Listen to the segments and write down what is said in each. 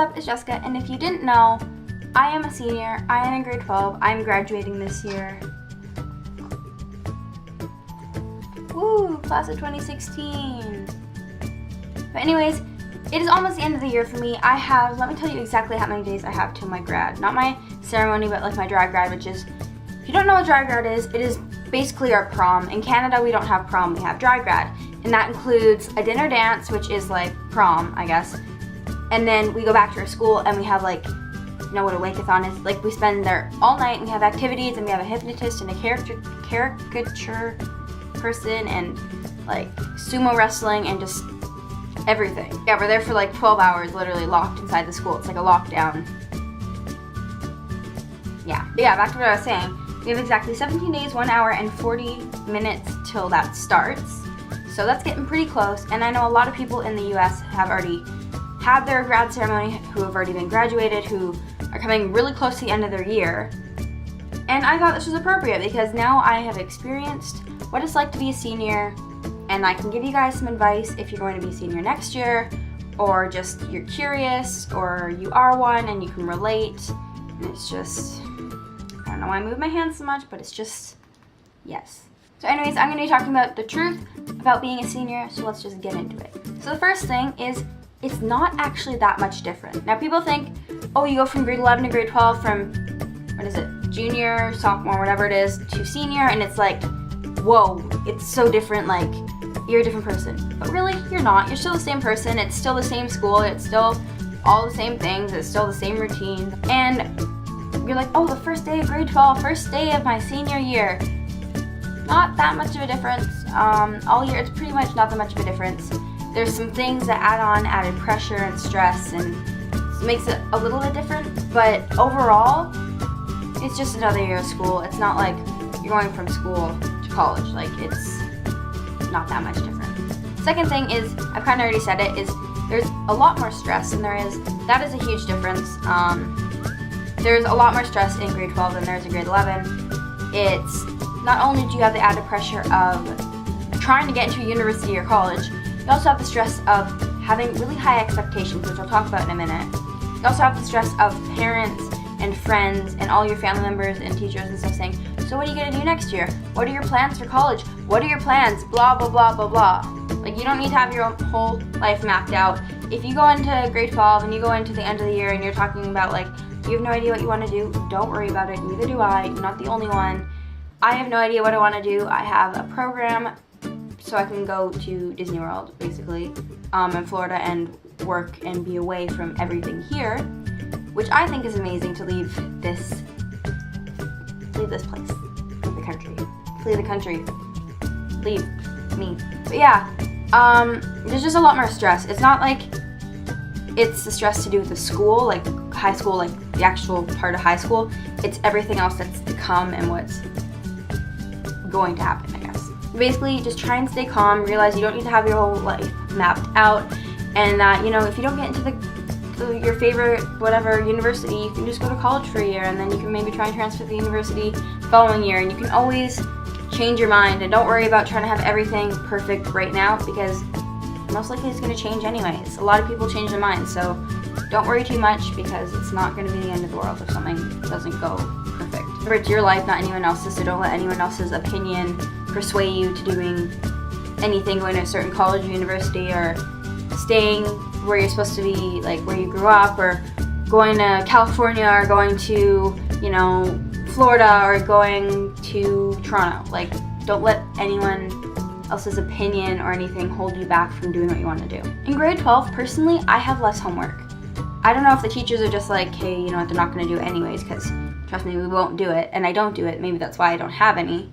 up? It's Jessica, and if you didn't know, I am a senior. I am in grade 12. I'm graduating this year. Woo, class of 2016. But anyways, it is almost the end of the year for me. Let me tell you exactly how many days I have till my grad. Not my ceremony, but like my dry grad, which is, if you don't know what dry grad is, it is basically our prom. In Canada, we don't have prom, we have dry grad. And that includes a dinner dance, which is like prom, I guess. And then we go back to our school and we have like, you know what a wake-a-thon is? Like we spend there all night and we have activities and we have a hypnotist and a caricature person and like sumo wrestling and just everything. Yeah, we're there for like 12 hours, literally locked inside the school. It's like a lockdown. Yeah, but yeah, back to what I was saying. We have exactly 17 days, 1 hour, and 40 minutes till that starts. So that's getting pretty close. And I know a lot of people in the US have already had their grad ceremony, who have already been graduated, who are coming really close to the end of their year. And I thought this was appropriate because now I have experienced what it's like to be a senior, and I can give you guys some advice if you're going to be a senior next year, or just you're curious, or you are one and you can relate. And it's just, I don't know why I move my hands so much, but it's just, yes. So anyways, I'm going to be talking about the truth about being a senior, so let's just get into it. So the first thing is, it's not actually that much different. Now people think, oh, you go from grade 11 to grade 12 from, what is it, junior, sophomore, whatever it is, to senior, and it's like, whoa, it's so different, like, you're a different person. But really, you're not. You're still the same person. It's still the same school. It's still all the same things. It's still the same routine. And you're like, oh, the first day of grade 12, first day of my senior year. Not that much of a difference. All year, it's pretty much not that much of a difference. There's some things that add on added pressure and stress, and it makes it a little bit different. But overall, it's just another year of school. It's not like you're going from school to college. Like, it's not that much different. Second thing is, I've kind of already said it, is there's a lot more stress than there is. That is a huge difference. There's a lot more stress in grade 12 than there is in grade 11. It's not only do you have the added pressure of trying to get into a university or college, you also have the stress of having really high expectations, which I'll talk about in a minute. You also have the stress of parents and friends and all your family members and teachers and stuff saying, so what are you going to do next year? What are your plans for college? What are your plans? Blah, blah, blah, blah, blah. Like, you don't need to have your whole life mapped out. If you go into grade 12 and you go into the end of the year and you're talking about, like, you have no idea what you want to do, don't worry about it. Neither do I. You're not the only one. I have no idea what I want to do. I have a program so I can go to Disney World, basically, in Florida and work and be away from everything here, which I think is amazing to leave this place, leave the country, flee the country, leave me. But yeah, there's just a lot more stress. It's not like it's the stress to do with the school, like high school, like the actual part of high school. It's everything else that's to come and what's going to happen, I guess. Basically, just try and stay calm, realize you don't need to have your whole life mapped out, and that, you know, if you don't get into your favorite whatever university, you can just go to college for a year, and then you can maybe try and transfer to the university the following year, and you can always change your mind, and don't worry about trying to have everything perfect right now, because most likely it's going to change anyways. A lot of people change their minds, so don't worry too much, because it's not going to be the end of the world if something doesn't go perfect. Remember, it's your life, not anyone else's, so don't let anyone else's opinion persuade you to doing anything, going to a certain college or university, or staying where you're supposed to be, like where you grew up, or going to California, or going to, you know, Florida, or going to Toronto. Like, don't let anyone else's opinion or anything hold you back from doing what you want to do. In grade 12, personally, I have less homework. I don't know if the teachers are just like, hey, you know what, they're not going to do it anyways, because trust me, we won't do it, and I don't do it. Maybe that's why I don't have any.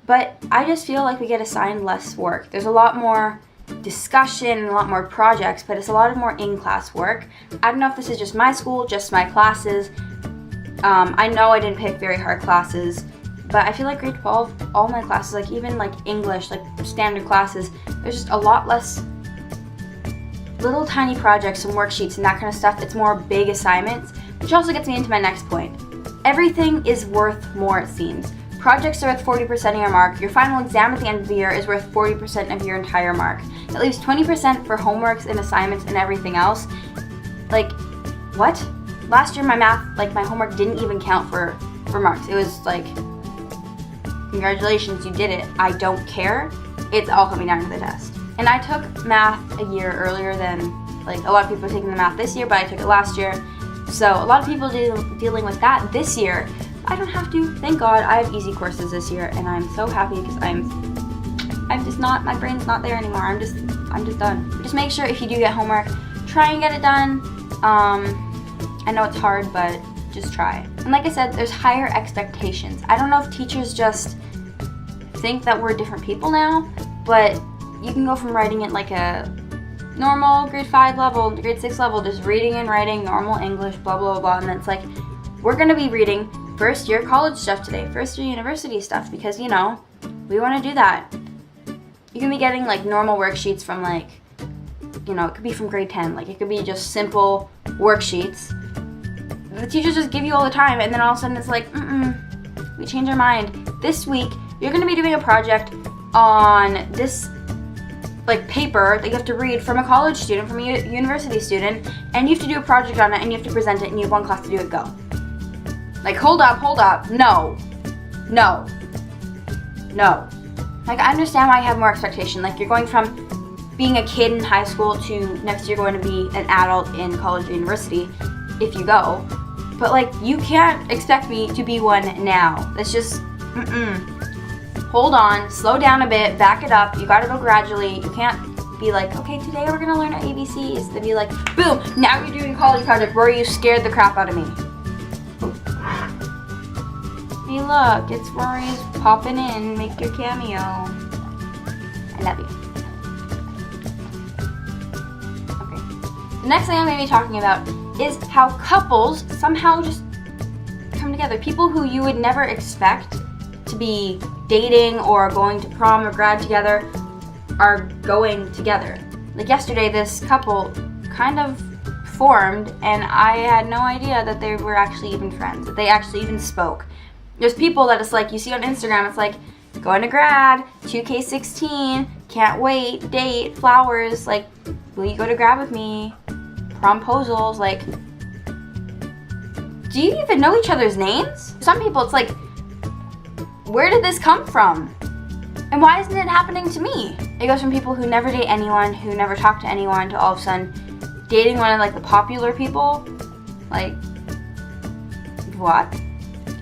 But I just feel like we get assigned less work. There's a lot more discussion and a lot more projects, but it's a lot of more in-class work. I don't know if this is just my school, just my classes. I know I didn't pick very hard classes, but I feel like grade 12, all my classes, like even like English, like standard classes, there's just a lot less little tiny projects and worksheets and that kind of stuff. It's more big assignments, which also gets me into my next point. Everything is worth more, it seems. Projects are worth 40% of your mark. Your final exam at the end of the year is worth 40% of your entire mark. That leaves 20% for homeworks and assignments and everything else. Like, what? Last year my math, like my homework didn't even count for marks. It was like, congratulations, you did it. I don't care. It's all coming down to the test. And I took math a year earlier than, like, a lot of people are taking the math this year, but I took it last year. So a lot of people dealing with that this year. I don't have to, thank God. I have easy courses this year, and I'm so happy because I'm just not, my brain's not there anymore. I'm just done. Just make sure if you do get homework, try and get it done. I know it's hard, but just try. And like I said, there's higher expectations. I don't know if teachers just think that we're different people now, but you can go from writing it like a normal grade 5 level, grade 6 level, just reading and writing normal English, blah, blah, blah, and then it's like, we're gonna be reading first year college stuff today, first year university stuff, because, you know, we wanna do that. You can be getting like normal worksheets from like, you know, it could be from grade 10, like it could be just simple worksheets. The teachers just give you all the time, and then all of a sudden it's like, we change our mind. This week, you're gonna be doing a project on this like paper that you have to read from a college student, from a university student, and you have to do a project on it, and you have to present it, and you have one class to do it, go. Like, hold up, no. Like, I understand why you have more expectation. Like, you're going from being a kid in high school to next year going to be an adult in college or university, if you go. But, like, you can't expect me to be one now. That's just, Hold on, slow down a bit, back it up. You gotta go gradually. You can't be like, okay, today we're gonna learn our ABCs. Then be like, boom, now you're doing a college project where you scared the crap out of me. Hey, look, it's Rory's popping in. Make your cameo. I love you. Okay. The next thing I'm gonna be talking about is how couples somehow just come together. People who you would never expect to be dating or going to prom or grad together are going together. Like yesterday, this couple kind of formed, and I had no idea that they were actually even friends, that they actually even spoke. There's people that it's like, you see on Instagram, it's like, going to grad, 2K16, can't wait, date, flowers, like, will you go to grad with me? Promposals, like, do you even know each other's names? Some people, it's like, where did this come from? And why isn't it happening to me? It goes from people who never date anyone, who never talk to anyone, to all of a sudden dating one of like the popular people. Like, what?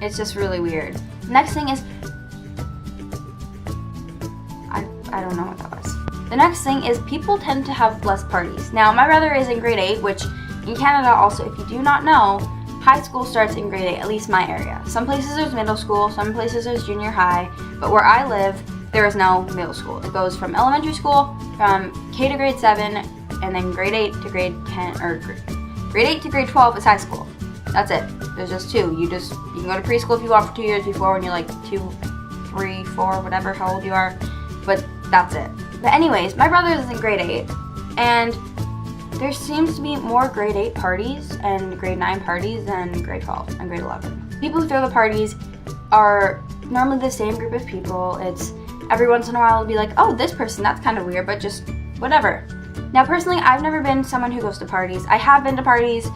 It's just really weird. Next thing is, I don't know what that was. The next thing is people tend to have less parties. Now, my brother is in grade 8, which in Canada also, if you do not know, high school starts in grade 8, at least my area. Some places there's middle school, some places there's junior high, but where I live, there is no middle school. It goes from elementary school, from K to grade 7, and then grade 8 to grade 10, or grade 8 to grade 12 is high school. That's it. There's just 2. You can go to preschool if you want for 2 years before when you're like 2, 3, 4, whatever, how old you are, but that's it. But anyways, my brother is in grade 8, and there seems to be more grade 8 parties and grade 9 parties than grade 12 and grade 11. People who throw the parties are normally the same group of people. It's every once in a while it'll be like, oh, this person, that's kind of weird, but just whatever. Now, personally, I've never been someone who goes to parties. I have been to parties.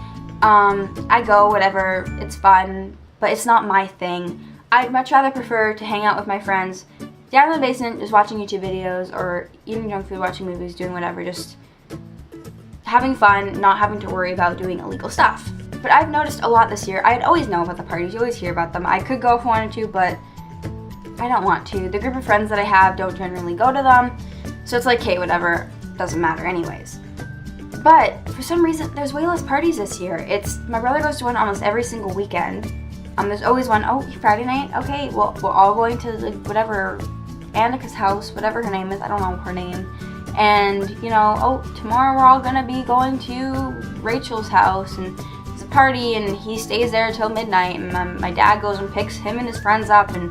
I go, whatever, it's fun, but it's not my thing. I'd much rather prefer to hang out with my friends down in the basement, just watching YouTube videos or eating junk food, watching movies, doing whatever, just having fun, not having to worry about doing illegal stuff. But I've noticed a lot this year. I'd always know about the parties. You always hear about them. I could go if I wanted to, but I don't want to. The group of friends that I have don't generally go to them. So it's like, hey, whatever, doesn't matter anyways. But for some reason, there's way less parties this year. My brother goes to one almost every single weekend. There's always one, oh, Friday night? Okay, well, we're all going to whatever, Annika's house, whatever her name is. I don't know her name. And, you know, oh, tomorrow we're all gonna be going to Rachel's house, and it's a party, and he stays there till midnight, and my dad goes and picks him and his friends up and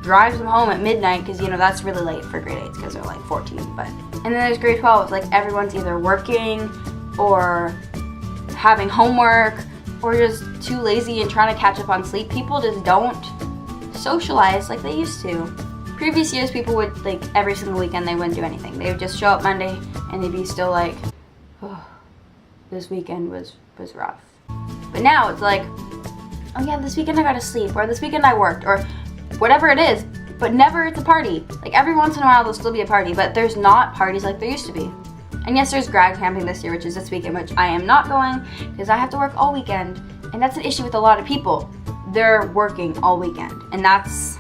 drives them home at midnight, because, you know, that's really late for grade 8s, because they're like 14, but. And then there's grade 12, it's like everyone's either working, or having homework, or just too lazy and trying to catch up on sleep. People just don't socialize like they used to. Previous years, people would, like, every single weekend, they wouldn't do anything. They would just show up Monday, and they'd be still like, oh, this weekend was rough. But now it's like, oh yeah, this weekend I got to sleep, or this weekend I worked, or whatever it is, but never it's a party. Like every once in a while there'll still be a party, but there's not parties like there used to be. And yes, there's grad camping this year, which is this weekend, which I am not going because I have to work all weekend. And that's an issue with a lot of people. They're working all weekend, and that's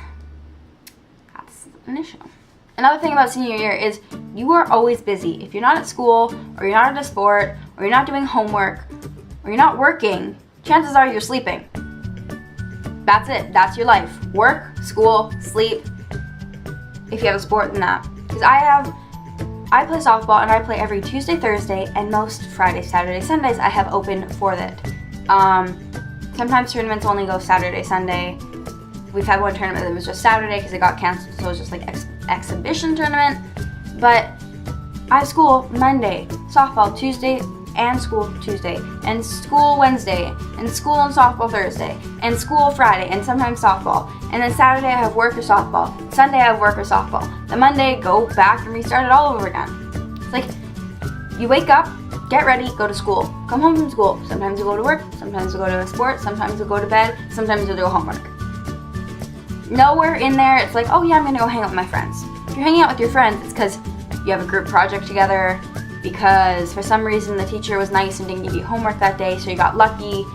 an issue. Another thing about senior year is you are always busy. If you're not at school, or you're not at a sport, or you're not doing homework, or you're not working, chances are you're sleeping. That's it. That's your life. Work, school, sleep. If you have a sport, then that. Because I play softball, and I play every Tuesday, Thursday, and most Friday, Saturday, Sundays I have open for that. Sometimes tournaments only go Saturday, Sunday. We've had one tournament that was just Saturday because it got canceled, so it was just like exhibition tournament. But I have school Monday, softball Tuesday, and school Tuesday, and school Wednesday, and school and softball Thursday, and school Friday, and sometimes softball. And then Saturday I have work or softball. Sunday I have work or softball. Then Monday, go back and restart it all over again. It's like, you wake up, get ready, go to school, come home from school. Sometimes you go to work, sometimes you go to a sport, sometimes you go to bed, sometimes you do homework. Nowhere in there it's like, oh yeah, I'm gonna go hang out with my friends. If you're hanging out with your friends, it's because you have a group project together, because for some reason the teacher was nice and didn't give you homework that day, so you got lucky.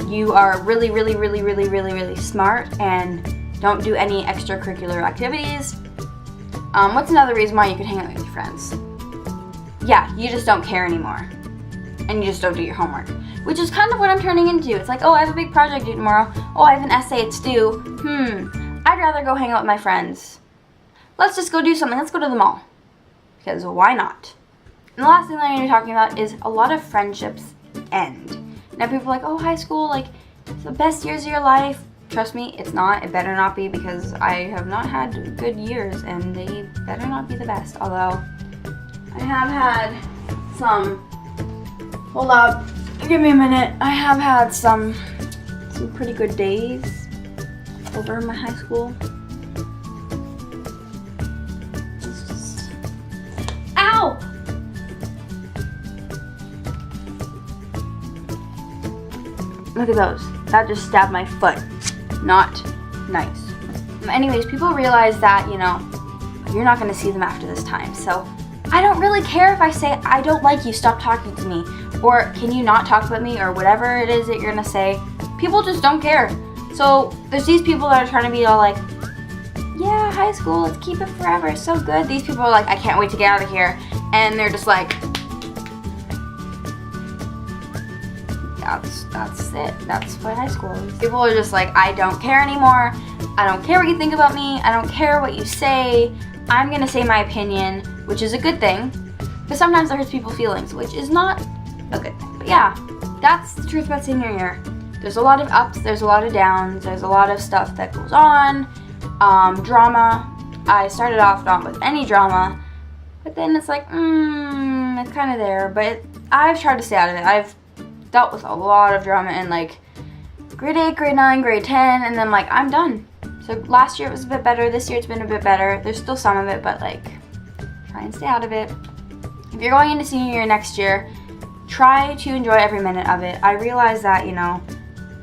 You are really, really, really, really, really, really smart and don't do any extracurricular activities. What's another reason why you could hang out with your friends? Yeah, you just don't care anymore. And you just don't do your homework. Which is kind of what I'm turning into. It's like, oh, I have a big project due tomorrow. Oh, I have an essay to do. I'd rather go hang out with my friends. Let's just go do something. Let's go to the mall. Because why not? And the last thing that I'm going to be talking about is a lot of friendships end. Now people are like, oh, high school, like, it's the best years of your life. Trust me, it's not. It better not be, because I have not had good years, and they better not be the best. Although, I have had some, hold up, give me a minute. I have had some pretty good days over in my high school. Ow! Look at those. That just stabbed my foot. Not nice. Anyways, people realize that, you know, you're not going to see them after this time. So I don't really care if I say, I don't like you, stop talking to me. Or can you not talk about me, or whatever it is that you're going to say. People just don't care. So there's these people that are trying to be all like, yeah, high school, let's keep it forever, it's so good. These people are like, I can't wait to get out of here. And they're just like, that's it. That's what high school is. People are just like, I don't care anymore. I don't care what you think about me. I don't care what you say. I'm gonna say my opinion, which is a good thing, but sometimes it hurts people's feelings, which is not a good thing. But yeah, that's the truth about senior year. There's a lot of ups, there's a lot of downs, there's a lot of stuff that goes on. Drama. I started off not with any drama, but then it's like, it's kind of there, but I've tried to stay out of it. I've dealt with a lot of drama in like grade 8, grade 9, grade 10, and then like I'm done. So last year it was a bit better, this year it's been a bit better. There's still some of it, but like, try and stay out of it. If you're going into senior year next year, try to enjoy every minute of it. I realize that, you know,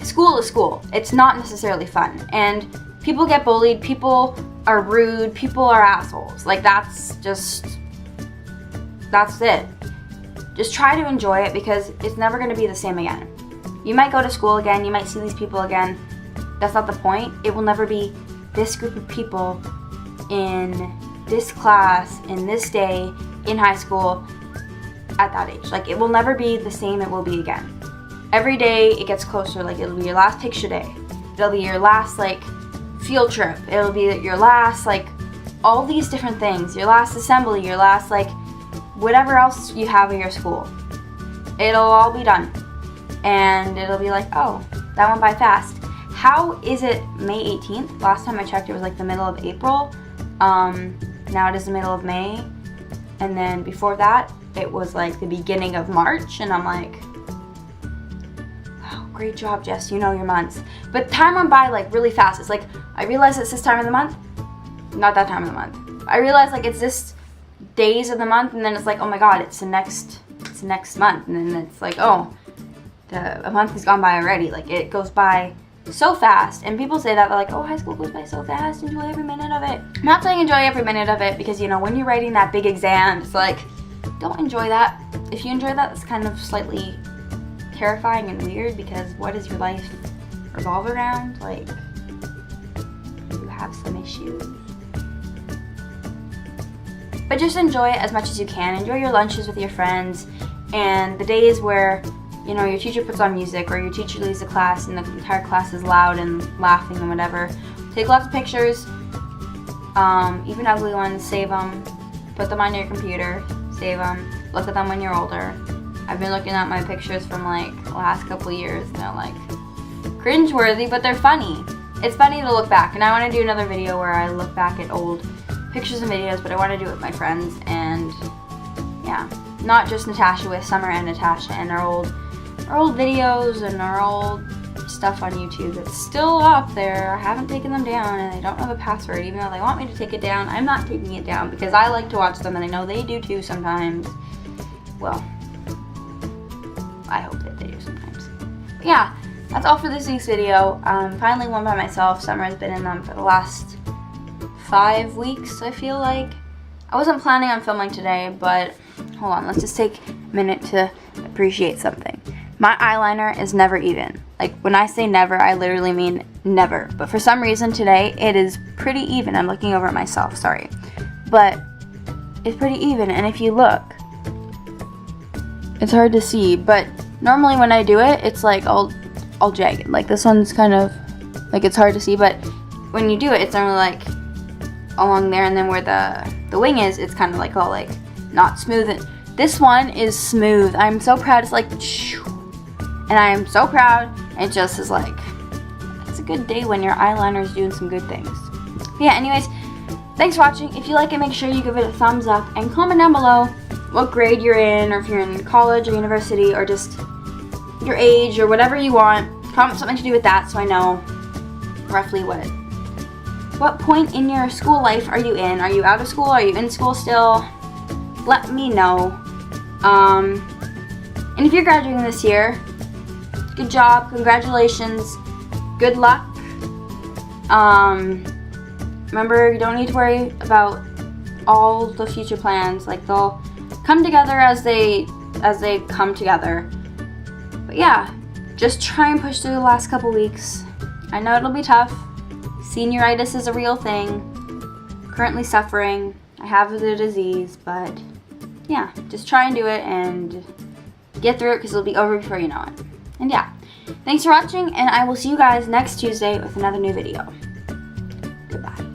school is school. It's not necessarily fun, and people get bullied, people are rude, people are assholes. Like that's it. Just try to enjoy it, because it's never going to be the same again. You might go to school again, you might see these people again. That's not the point. It will never be this group of people in this class, in this day, in high school, at that age. Like, it will never be the same it will be again. Every day it gets closer. Like, it'll be your last picture day. It'll be your last, like, field trip. It'll be your last, like, all these different things. Your last assembly, your last, like, whatever else you have in your school. It'll all be done. And it'll be like, oh, that went by fast. How is it May 18th? Last time I checked, it was like the middle of April. Now it is the middle of May. And then before that, it was like the beginning of March. And I'm like, oh, great job, Jess. You know your months. But time went by like really fast. It's like, I realize it's this time of the month. Not that time of the month. I realize like it's this days of the month, and then it's like, oh my god, it's the next month, and then it's like, oh, a month has gone by already. Like, it goes by so fast, and people say that, they're like, oh, high school goes by so fast, enjoy every minute of it. I'm not saying enjoy every minute of it, because, you know, when you're writing that big exam, it's like, don't enjoy that. If you enjoy that, it's kind of slightly terrifying and weird, because what does your life revolve around? Like, you have some issues. But just enjoy it as much as you can. Enjoy your lunches with your friends, and the days where, you know, your teacher puts on music, or your teacher leaves the class and the entire class is loud and laughing and whatever. Take lots of pictures, even ugly ones, save them, put them on your computer, save them, look at them when you're older. I've been looking at my pictures from like the last couple years, and they're like cringeworthy, but they're funny. It's funny to look back, and I want to do another video where I look back at old pictures and videos, but I want to do it with my friends, and yeah, not just Natasha with Summer and Natasha, and our old videos and our old stuff on YouTube that's still up there. I haven't taken them down, and I don't know the password, even though they want me to take it down. I'm not taking it down because I like to watch them, and I know they do too sometimes. Well, I hope that they do sometimes. But yeah, that's all for this week's video. Finally one by myself. Summer has been in them for the last 5 weeks, I feel like. I wasn't planning on filming today, but hold on, let's just take a minute to appreciate something. My eyeliner is never even. Like, when I say never, I literally mean never. But for some reason today, it is pretty even. I'm looking over at myself, sorry. But it's pretty even, and if you look, it's hard to see, but normally when I do it, it's like all jagged. Like, this one's kind of, like, it's hard to see, but when you do it, it's normally like along there, and then where the wing is, it's kind of like all like not smooth. This one is smooth. I'm so proud. It's like, and I am so proud. It just is like, it's a good day when your eyeliner is doing some good things. But yeah, anyways, thanks for watching. If you like it, make sure you give it a thumbs up, and comment down below what grade you're in, or if you're in college or university, or just your age, or whatever you want. Comment something to do with that, so I know roughly what point in your school life are you in. Are you out of school? Are you in school still? Let me know. And if you're graduating this year, good job, congratulations, good luck. Remember, you don't need to worry about all the future plans. Like, they'll come together as they come together. But yeah, just try and push through the last couple weeks. I know it'll be tough. Senioritis is a real thing. Currently suffering. I have the disease, but yeah, just try and do it and get through it, because it'll be over before you know it. And yeah, thanks for watching, and I will see you guys next Tuesday with another new video. Goodbye.